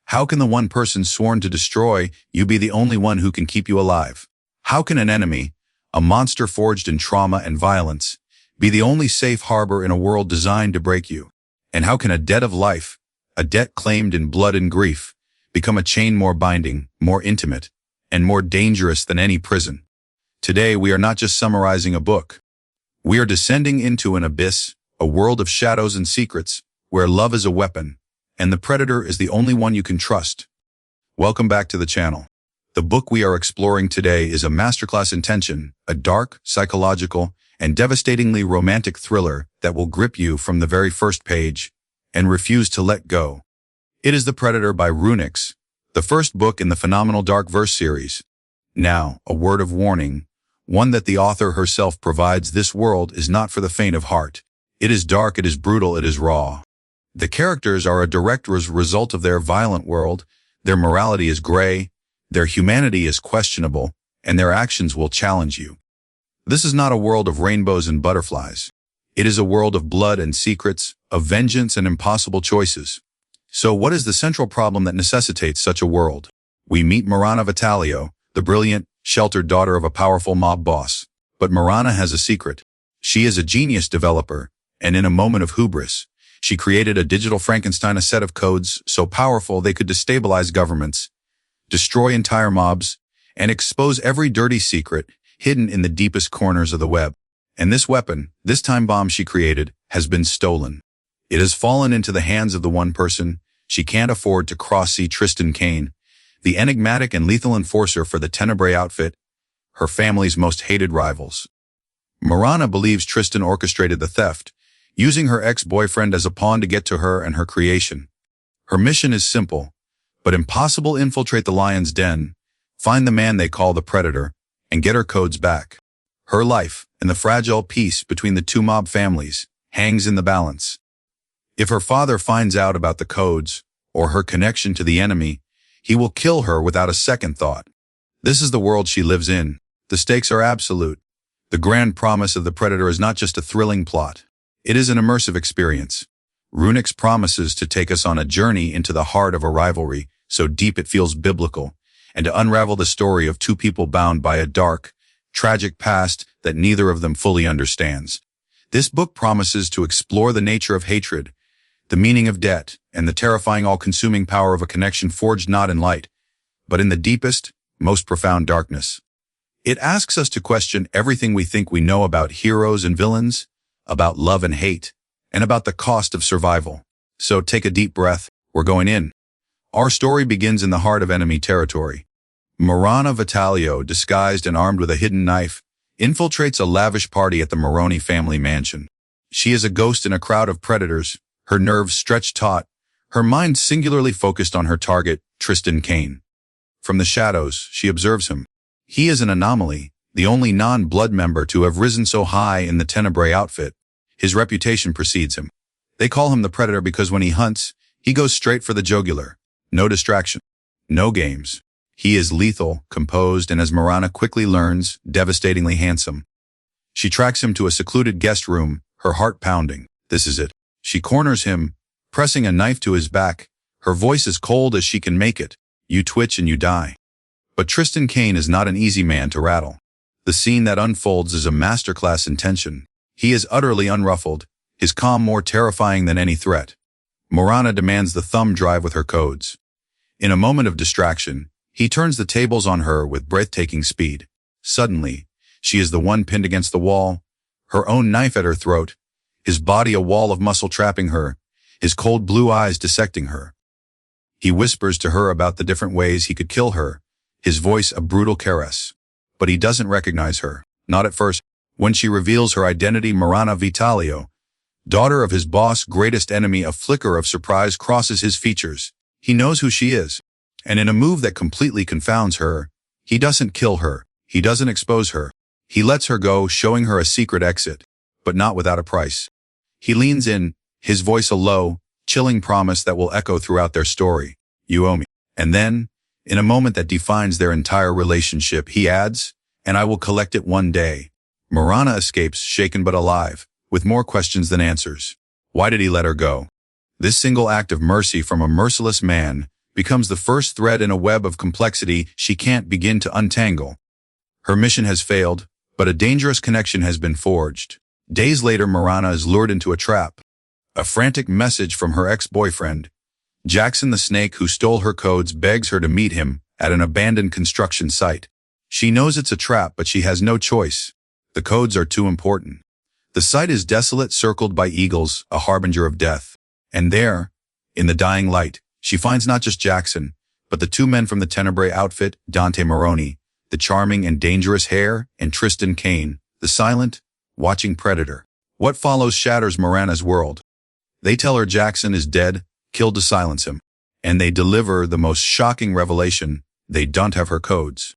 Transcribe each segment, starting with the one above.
How can the one person sworn to destroy you be the only one who can keep you alive? How can an enemy, a monster forged in trauma and violence, be the only safe harbor in a world designed to break you? And how can a debt of life, a debt claimed in blood and grief, become a chain more binding, more intimate, and more dangerous than any prison? Today, we are not just summarizing a book. We are descending into an abyss, a world of shadows and secrets, where love is a weapon, and the predator is the only one you can trust. Welcome back to the channel. The book we are exploring today is a masterclass in tension, a dark, psychological, and devastatingly romantic thriller that will grip you from the very first page and refuse to let go. It is The Predator by RuNyx, the first book in the phenomenal Dark Verse series. Now, a word of warning, one that the author herself provides: this world is not for the faint of heart. It is dark, it is brutal, it is raw. The characters are a direct result of their violent world, their morality is gray, their humanity is questionable, and their actions will challenge you. This is not a world of rainbows and butterflies. It is a world of blood and secrets, of vengeance and impossible choices. So what is the central problem that necessitates such a world? We meet Marana Vitalio, the brilliant, sheltered daughter of a powerful mob boss. But Marana has a secret. She is a genius developer, and in a moment of hubris, she created a digital Frankenstein, a set of codes so powerful they could destabilize governments, destroy entire mobs, and expose every dirty secret hidden in the deepest corners of the web. And this weapon, this time bomb she created, has been stolen. It has fallen into the hands of the one person she can't afford to cross-see: Tristan Kane, the enigmatic and lethal enforcer for the Tenebrae outfit, her family's most hated rivals. Marana believes Tristan orchestrated the theft, using her ex-boyfriend as a pawn to get to her and her creation. Her mission is simple, but impossible: infiltrate the lion's den, find the man they call the Predator, and get her codes back. Her life, and the fragile peace between the two mob families, hangs in the balance. If her father finds out about the codes, or her connection to the enemy, he will kill her without a second thought. This is the world she lives in. The stakes are absolute. The grand promise of The Predator is not just a thrilling plot. It is an immersive experience. RuNyx promises to take us on a journey into the heart of a rivalry so deep it feels biblical, and to unravel the story of two people bound by a dark, tragic past that neither of them fully understands. This book promises to explore the nature of hatred, the meaning of debt, and the terrifying, all-consuming power of a connection forged not in light, but in the deepest, most profound darkness. It asks us to question everything we think we know about heroes and villains, about love and hate, and about the cost of survival. So take a deep breath, we're going in. Our story begins in the heart of enemy territory. Marana Vitalio, disguised and armed with a hidden knife, infiltrates a lavish party at the Moroni family mansion. She is a ghost in a crowd of predators, her nerves stretched taut, her mind singularly focused on her target, Tristan Kane. From the shadows, she observes him. He is an anomaly, the only non-blood member to have risen so high in the Tenebrae outfit. His reputation precedes him. They call him the Predator because when he hunts, he goes straight for the jugular. No distraction. No games. He is lethal, composed, and as Marana quickly learns, devastatingly handsome. She tracks him to a secluded guest room, her heart pounding. This is it. She corners him, pressing a knife to his back, her voice as cold as she can make it. You twitch and you die. But Tristan Kane is not an easy man to rattle. The scene that unfolds is a masterclass in tension. He is utterly unruffled, his calm more terrifying than any threat. Marana demands the thumb drive with her codes. In a moment of distraction, he turns the tables on her with breathtaking speed. Suddenly, she is the one pinned against the wall, her own knife at her throat, his body a wall of muscle trapping her, his cold blue eyes dissecting her. He whispers to her about the different ways he could kill her, his voice a brutal caress. But he doesn't recognize her, not at first. When she reveals her identity, Marana Vitalio, daughter of his boss, greatest enemy, a flicker of surprise crosses his features. He knows who she is. And in a move that completely confounds her, he doesn't kill her, he doesn't expose her. He lets her go, showing her a secret exit, but not without a price. He leans in, his voice a low, chilling promise that will echo throughout their story. You owe me. And then, in a moment that defines their entire relationship, he adds, and I will collect it one day. Marana escapes, shaken but alive, with more questions than answers. Why did he let her go? This single act of mercy from a merciless man becomes the first thread in a web of complexity she can't begin to untangle. Her mission has failed, but a dangerous connection has been forged. Days later, Marana is lured into a trap. A frantic message from her ex-boyfriend. Jackson the Snake, who stole her codes, begs her to meet him at an abandoned construction site. She knows it's a trap, but she has no choice. The codes are too important. The site is desolate, circled by eagles, a harbinger of death. And there, in the dying light, she finds not just Jackson, but the two men from the Tenebrae outfit, Dante Moroni, the charming and dangerous Hare, and Tristan Kane, the silent, watching predator. What follows shatters Marana's world. They tell her Jackson is dead, killed to silence him. And they deliver the most shocking revelation: they don't have her codes.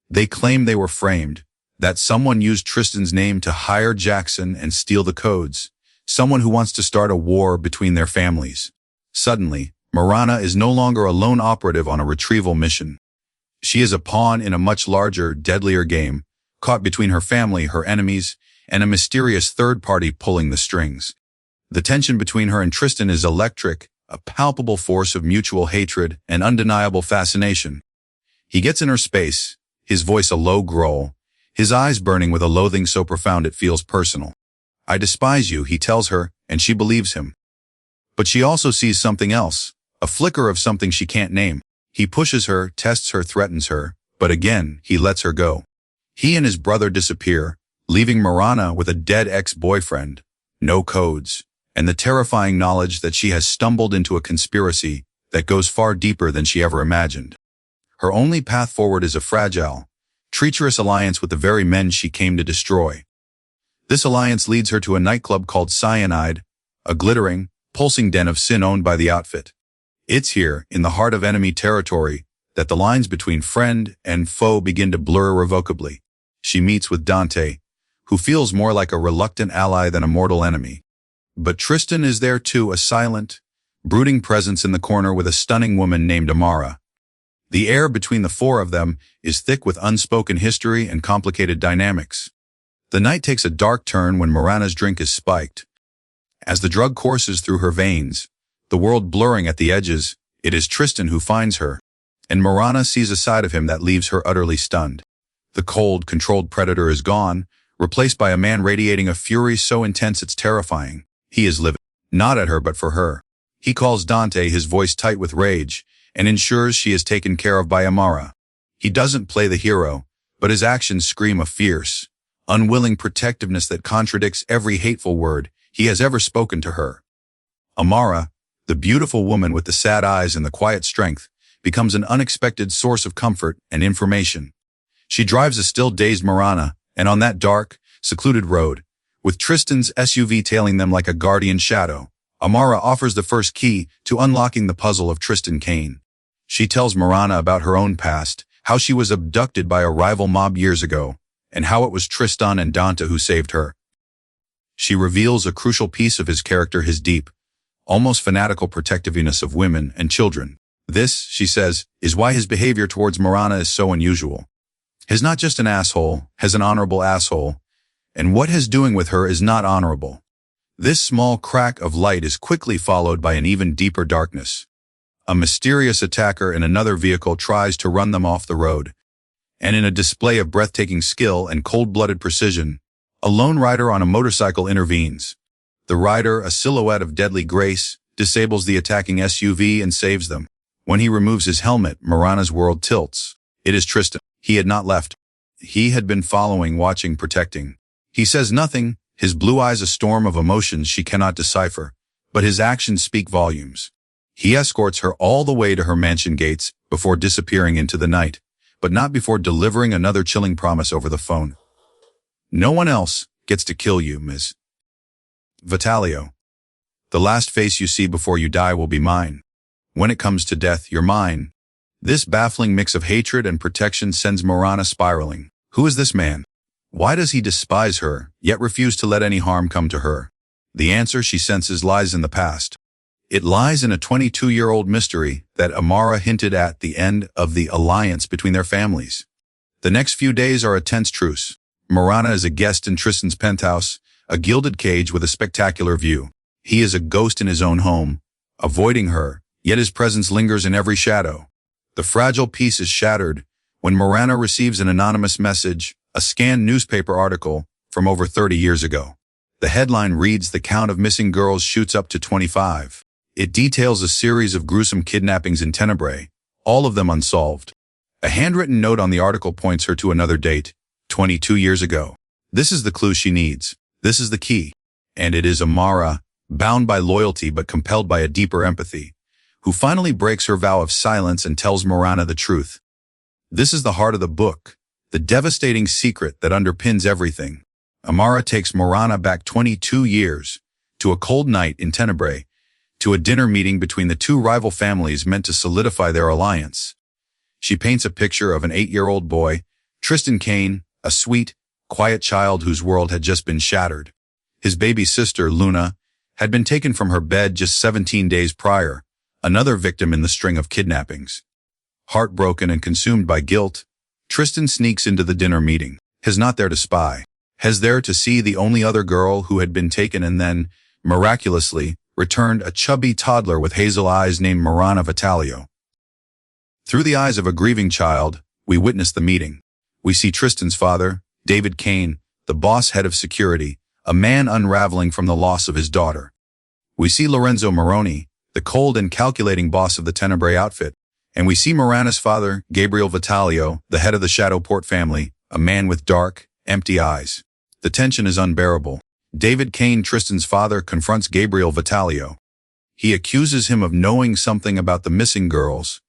They claim they were framed, that someone used Tristan's name to hire Jackson and steal the codes, someone who wants to start a war between their families. Suddenly, Marana is no longer a lone operative on a retrieval mission. She is a pawn in a much larger, deadlier game, caught between her family, her enemies, and a mysterious third party pulling the strings. The tension between her and Tristan is electric, a palpable force of mutual hatred and undeniable fascination. He gets in her space, his voice a low growl, his eyes burning with a loathing so profound it feels personal. "I despise you," he tells her, and she believes him. But she also sees something else, a flicker of something she can't name. He pushes her, tests her, threatens her, but again, he lets her go. He and his brother disappear, leaving Marana with a dead ex-boyfriend, no codes, and the terrifying knowledge that she has stumbled into a conspiracy that goes far deeper than she ever imagined. Her only path forward is a fragile, treacherous alliance with the very men she came to destroy. This alliance leads her to a nightclub called Cyanide, a glittering, pulsing den of sin owned by the outfit. It's here, in the heart of enemy territory, that the lines between friend and foe begin to blur irrevocably. She meets with Dante, who feels more like a reluctant ally than a mortal enemy. But Tristan is there too, a silent, brooding presence in the corner with a stunning woman named Amara. The air between the four of them is thick with unspoken history and complicated dynamics. The night takes a dark turn when Marana's drink is spiked. As the drug courses through her veins, the world blurring at the edges, it is Tristan who finds her, and Marana sees a side of him that leaves her utterly stunned. The cold, controlled predator is gone, replaced by a man radiating a fury so intense it's terrifying. He is livid, not at her but for her. He calls Dante, his voice tight with rage, and ensures she is taken care of by Amara. He doesn't play the hero, but his actions scream a fierce, unwilling protectiveness that contradicts every hateful word he has ever spoken to her. Amara, the beautiful woman with the sad eyes and the quiet strength, becomes an unexpected source of comfort and information. She drives a still dazed Marana, and on that dark, secluded road, with Tristan's SUV tailing them like a guardian shadow, Amara offers the first key to unlocking the puzzle of Tristan Kane. She tells Marana about her own past, how she was abducted by a rival mob years ago, and how it was Tristan and Dante who saved her. She reveals a crucial piece of his character, his deep, almost fanatical protectiveness of women and children. This, she says, is why his behavior towards Marana is so unusual. He's not just an asshole, he's an honorable asshole, and what he's doing with her is not honorable. This small crack of light is quickly followed by an even deeper darkness. A mysterious attacker in another vehicle tries to run them off the road, and in a display of breathtaking skill and cold-blooded precision, a lone rider on a motorcycle intervenes. The rider, a silhouette of deadly grace, disables the attacking SUV and saves them. When he removes his helmet, Marana's world tilts. It is Tristan. He had not left. He had been following, watching, protecting. He says nothing, his blue eyes a storm of emotions she cannot decipher, but his actions speak volumes. He escorts her all the way to her mansion gates before disappearing into the night, but not before delivering another chilling promise over the phone. "No one else gets to kill you, Ms. Vitalio. The last face you see before you die will be mine. When it comes to death, you're mine." This baffling mix of hatred and protection sends Marana spiraling. Who is this man? Why does he despise her, yet refuse to let any harm come to her? The answer, she senses, lies in the past. It lies in a 22-year-old mystery that Amara hinted at the end of the alliance between their families. The next few days are a tense truce. Marana is a guest in Tristan's penthouse, a gilded cage with a spectacular view. He is a ghost in his own home, avoiding her, yet his presence lingers in every shadow. The fragile peace is shattered when Miranda receives an anonymous message, a scanned newspaper article from over 30 years ago. The headline reads, "The count of missing girls shoots up to 25. It details a series of gruesome kidnappings in Tenebrae, all of them unsolved. A handwritten note on the article points her to another date, 22 years ago. This is the clue she needs. This is the key. And it is Amara, bound by loyalty but compelled by a deeper empathy, who finally breaks her vow of silence and tells Miranda the truth. This is the heart of the book, the devastating secret that underpins everything. Amara takes Miranda back 22 years, to a cold night in Tenebrae, to a dinner meeting between the two rival families meant to solidify their alliance. She paints a picture of an 8-year-old boy, Tristan Kane, a sweet, quiet child whose world had just been shattered. His baby sister, Luna, had been taken from her bed just 17 days prior, another victim in the string of kidnappings. Heartbroken and consumed by guilt, Tristan sneaks into the dinner meeting. He's not there to spy. He's there to see the only other girl who had been taken and then, miraculously, returned, a chubby toddler with hazel eyes named Miranda Vitalio. Through the eyes of a grieving child, we witness the meeting. We see Tristan's father, David Kane, the boss head of security, a man unraveling from the loss of his daughter. We see Lorenzo Moroni, the cold and calculating boss of the Tenebrae outfit, and we see Miranda's father, Gabriel Vitalio, the head of the Shadowport family, a man with dark, empty eyes. The tension is unbearable. David Kane, Tristan's father, confronts Gabriel Vitalio. He accuses him of knowing something about the missing girls,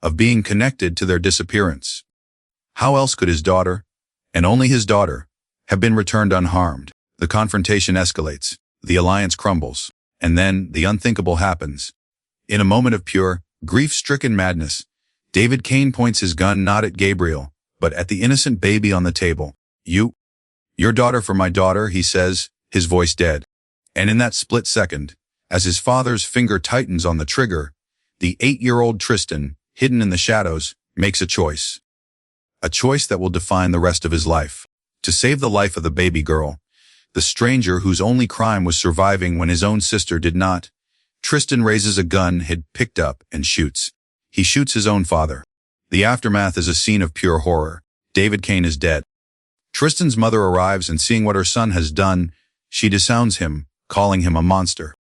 of being connected to their disappearance. How else could his daughter, and only his daughter, have been returned unharmed? The confrontation escalates, the alliance crumbles, and then the unthinkable happens. In a moment of pure, grief-stricken madness, David Kane points his gun not at Gabriel, but at the innocent baby on the table. Your daughter for my daughter, he says, his voice dead. And in that split second, as his father's finger tightens on the trigger, the 8-year-old Tristan, hidden in the shadows, makes a choice. A choice that will define the rest of his life. To save the life of the baby girl, the stranger whose only crime was surviving when his own sister did not, Tristan raises a gun he'd picked up and shoots. He shoots his own father. The aftermath is a scene of pure horror. David Kane is dead. Tristan's mother arrives and seeing what her son has done, she disowns him, calling him a monster.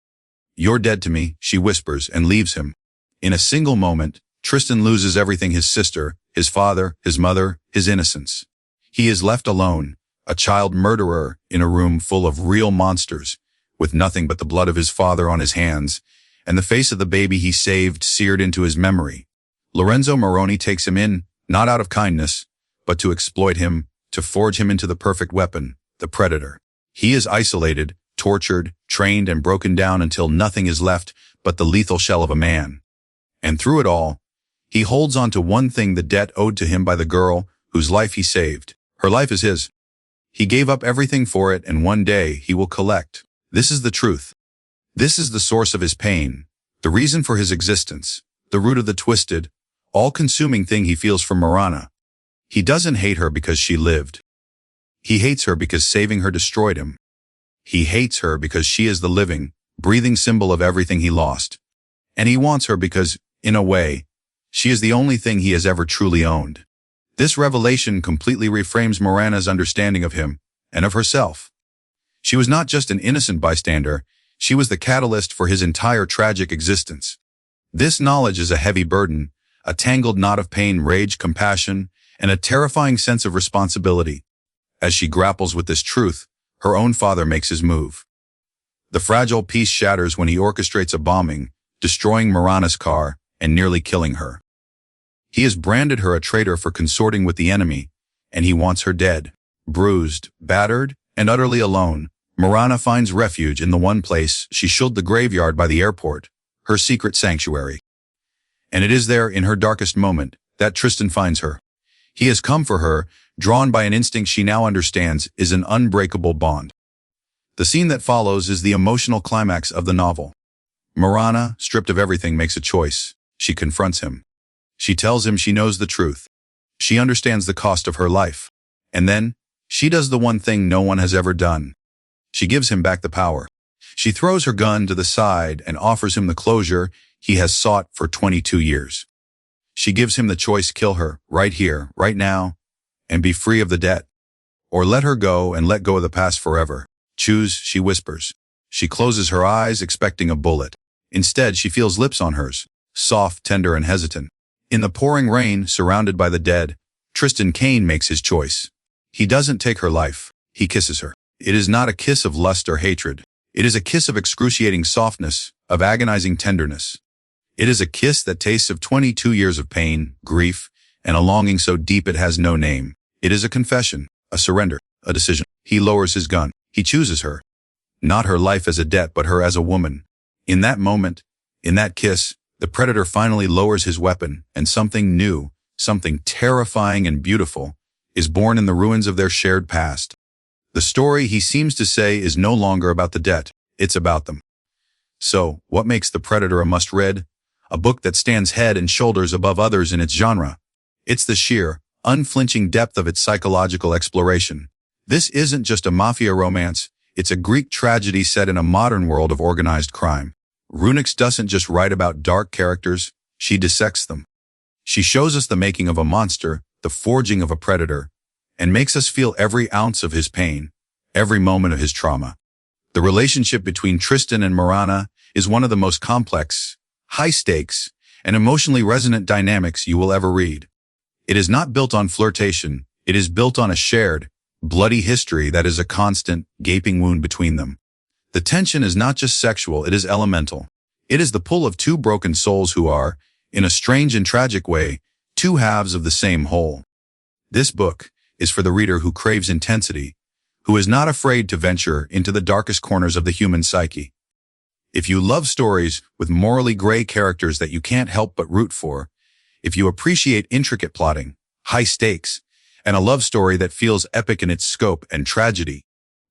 "You're dead to me," she whispers and leaves him. In a single moment, Tristan loses everything: his sister, his father, his mother, his innocence. He is left alone, a child murderer in a room full of real monsters, with nothing but the blood of his father on his hands, and the face of the baby he saved seared into his memory. Lorenzo Moroni takes him in, not out of kindness, but to exploit him, to forge him into the perfect weapon, the predator. He is isolated, tortured, trained, and broken down until nothing is left but the lethal shell of a man. And through it all, he holds on to one thing: the debt owed to him by the girl whose life he saved. Her life is his. He gave up everything for it, and one day he will collect. This is the truth. This is the source of his pain, the reason for his existence, the root of the twisted, all-consuming thing he feels for Miranda. He doesn't hate her because she lived. He hates her because saving her destroyed him. He hates her because she is the living, breathing symbol of everything he lost. And he wants her because, in a way, she is the only thing he has ever truly owned. This revelation completely reframes Miranda's understanding of him and of herself. She was not just an innocent bystander, she was the catalyst for his entire tragic existence. This knowledge is a heavy burden, a tangled knot of pain, rage, compassion, and a terrifying sense of responsibility. As she grapples with this truth, her own father makes his move. The fragile peace shatters when he orchestrates a bombing, destroying Miranda's car and nearly killing her. He has branded her a traitor for consorting with the enemy, and he wants her dead. Bruised, battered, and utterly alone, Miranda finds refuge in the one place she shunned: the graveyard by the airport, her secret sanctuary. And it is there, in her darkest moment, that Tristan finds her. He has come for her, drawn by an instinct she now understands is an unbreakable bond. The scene that follows is the emotional climax of the novel. Miranda, stripped of everything, makes a choice. She confronts him. She tells him she knows the truth. She understands the cost of her life. And then, she does the one thing no one has ever done. She gives him back the power. She throws her gun to the side and offers him the closure he has sought for 22 years. She gives him the choice: kill her, right here, right now, and be free of the debt. Or let her go and let go of the past forever. Choose, she whispers. She closes her eyes, expecting a bullet. Instead, she feels lips on hers, soft, tender, and hesitant. In the pouring rain, surrounded by the dead, Tristan Kane makes his choice. He doesn't take her life. He kisses her. It is not a kiss of lust or hatred. It is a kiss of excruciating softness, of agonizing tenderness. It is a kiss that tastes of 22 years of pain, grief, and a longing so deep it has no name. It is a confession, a surrender, a decision. He lowers his gun. He chooses her. Not her life as a debt, but her as a woman. In that moment, in that kiss, the predator finally lowers his weapon, and something new, something terrifying and beautiful, is born in the ruins of their shared past. The story, he seems to say, is no longer about the debt. It's about them. So, what makes The Predator a must-read? A book that stands head and shoulders above others in its genre. It's the sheer, unflinching depth of its psychological exploration. This isn't just a mafia romance. It's a Greek tragedy set in a modern world of organized crime. RuNyx doesn't just write about dark characters, she dissects them. She shows us the making of a monster, the forging of a predator, and makes us feel every ounce of his pain, every moment of his trauma. The relationship between Tristan and Marana is one of the most complex, high-stakes, and emotionally resonant dynamics you will ever read. It is not built on flirtation, it is built on a shared, bloody history that is a constant, gaping wound between them. The tension is not just sexual, it is elemental. It is the pull of two broken souls who are, in a strange and tragic way, two halves of the same whole. This book is for the reader who craves intensity, who is not afraid to venture into the darkest corners of the human psyche. If you love stories with morally gray characters that you can't help but root for, if you appreciate intricate plotting, high stakes, and a love story that feels epic in its scope and tragedy,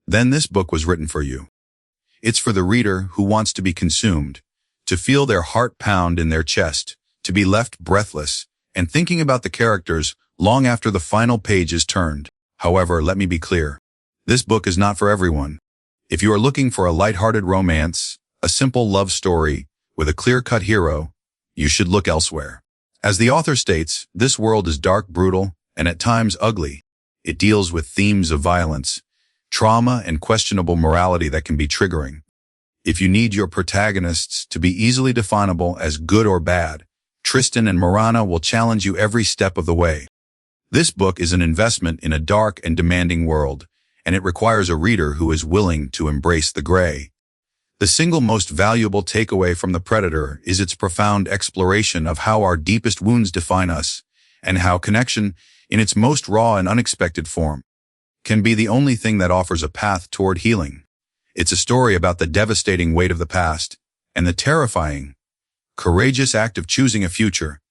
then this book was written for you. It's for the reader who wants to be consumed, to feel their heart pound in their chest, to be left breathless and thinking about the characters long after the final page is turned. However, let me be clear. This book is not for everyone. If you are looking for a lighthearted romance, a simple love story with a clear-cut hero, you should look elsewhere. As the author states, this world is dark, brutal, and at times ugly. It deals with themes of violence, trauma, and questionable morality that can be triggering. If you need your protagonists to be easily definable as good or bad, Tristan and Marana will challenge you every step of the way. This book is an investment in a dark and demanding world, and it requires a reader who is willing to embrace the gray. The single most valuable takeaway from The Predator is its profound exploration of how our deepest wounds define us, and how connection, in its most raw and unexpected form, can be the only thing that offers a path toward healing. It's a story about the devastating weight of the past, and the terrifying, courageous act of choosing a future,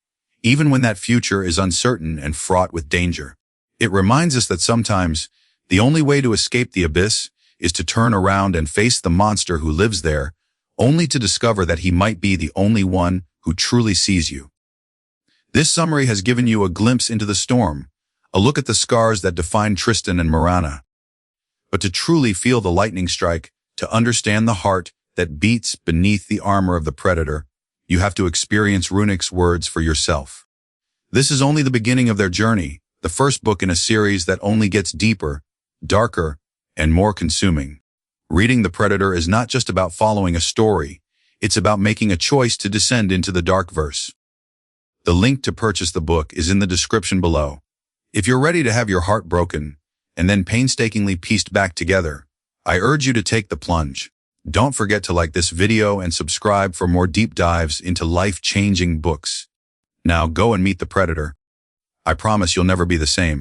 even when that future is uncertain and fraught with danger. It reminds us that sometimes, the only way to escape the abyss is to turn around and face the monster who lives there, only to discover that he might be the only one who truly sees you. This summary has given you a glimpse into the storm, a look at the scars that define Tristan and Marana. But to truly feel the lightning strike, to understand the heart that beats beneath the armor of the predator, you have to experience RuNyx's words for yourself. This is only the beginning of their journey, the first book in a series that only gets deeper, darker, and more consuming. Reading The Predator is not just about following a story, it's about making a choice to descend into the dark verse. The link to purchase the book is in the description below. If you're ready to have your heart broken and then painstakingly pieced back together, I urge you to take the plunge. Don't forget to like this video and subscribe for more deep dives into life-changing books. Now go and meet the Predator. I promise you'll never be the same.